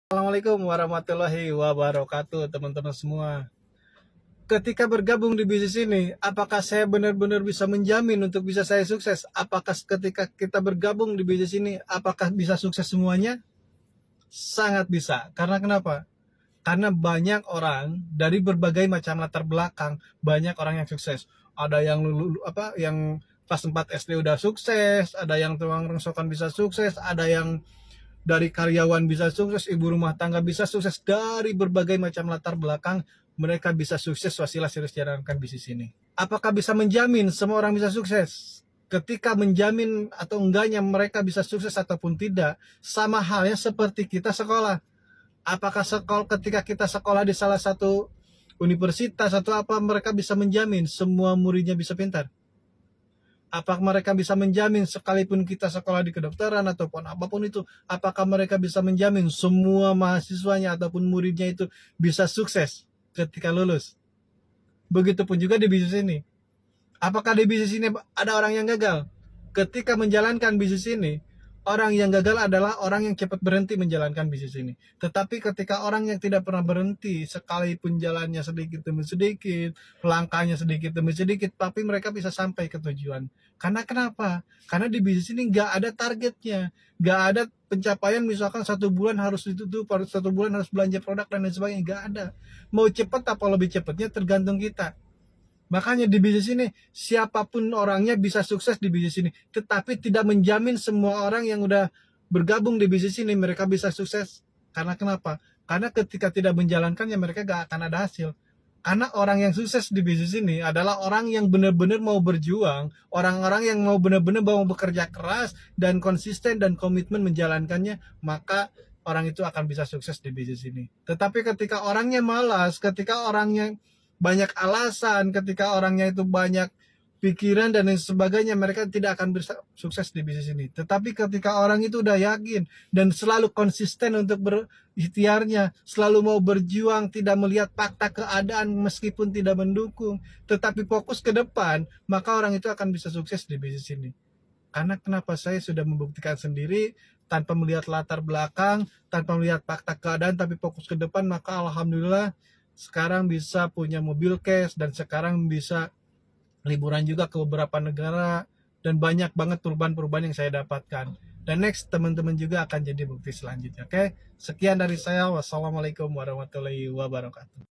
Assalamualaikum warahmatullahi wabarakatuh, teman-teman semua. Ketika bergabung di bisnis ini, apakah saya benar-benar bisa menjamin untuk bisa saya sukses? Apakah ketika kita bergabung di bisnis ini, apakah bisa sukses semuanya? Sangat bisa. Karena kenapa? Karena banyak orang dari berbagai macam latar belakang, banyak orang yang sukses. Ada yang yang pas 4 SD udah sukses, ada yang tukang rongsokan bisa sukses, ada yang dari karyawan bisa sukses, ibu rumah tangga bisa sukses, dari berbagai macam latar belakang mereka bisa sukses. Wasilah serius jalankan bisnis ini. Apakah bisa menjamin semua orang bisa sukses? Ketika menjamin atau enggaknya mereka bisa sukses ataupun tidak, sama halnya seperti kita sekolah. Apakah ketika kita sekolah di salah satu universitas atau apa, mereka bisa menjamin semua muridnya bisa pintar? Apakah mereka bisa menjamin sekalipun kita sekolah di kedokteran ataupun apapun itu, apakah mereka bisa menjamin semua mahasiswanya ataupun muridnya itu bisa sukses ketika lulus? Begitupun juga di bisnis ini. Apakah di bisnis ini ada orang yang gagal? Ketika menjalankan bisnis ini, orang yang gagal adalah orang yang cepat berhenti menjalankan bisnis ini. Tetapi ketika orang yang tidak pernah berhenti, sekalipun jalannya sedikit demi sedikit, langkahnya sedikit demi sedikit, tapi mereka bisa sampai ke tujuan. Karena kenapa? Karena di bisnis ini nggak ada targetnya, nggak ada pencapaian. Misalkan 1 bulan harus ditutup, 1 bulan harus belanja produk dan lain sebagainya, nggak ada. Mau cepat apa lebih cepatnya tergantung kita. Makanya di bisnis ini, siapapun orangnya bisa sukses di bisnis ini. Tetapi tidak menjamin semua orang yang udah bergabung di bisnis ini, mereka bisa sukses. Karena kenapa? Karena ketika tidak menjalankannya, mereka gak akan ada hasil. Karena orang yang sukses di bisnis ini adalah orang yang benar-benar mau berjuang, orang-orang yang mau benar-benar mau bekerja keras dan konsisten dan komitmen menjalankannya, maka orang itu akan bisa sukses di bisnis ini. Tetapi ketika orangnya malas, ketika orangnya banyak alasan, ketika orangnya itu banyak pikiran dan lain sebagainya, mereka tidak akan bisa sukses di bisnis ini. Tetapi ketika orang itu udah yakin dan selalu konsisten untuk berikhtiarnya, selalu mau berjuang, tidak melihat fakta keadaan meskipun tidak mendukung, tetapi fokus ke depan, maka orang itu akan bisa sukses di bisnis ini. Karena kenapa? Saya sudah membuktikan sendiri, tanpa melihat latar belakang, tanpa melihat fakta keadaan, tapi fokus ke depan, maka alhamdulillah sekarang bisa punya mobil cash, dan sekarang bisa liburan juga ke beberapa negara, dan banyak banget perubahan-perubahan yang saya dapatkan. Dan next, teman-teman juga akan jadi bukti selanjutnya. Oke, sekian dari saya. Wassalamualaikum warahmatullahi wabarakatuh.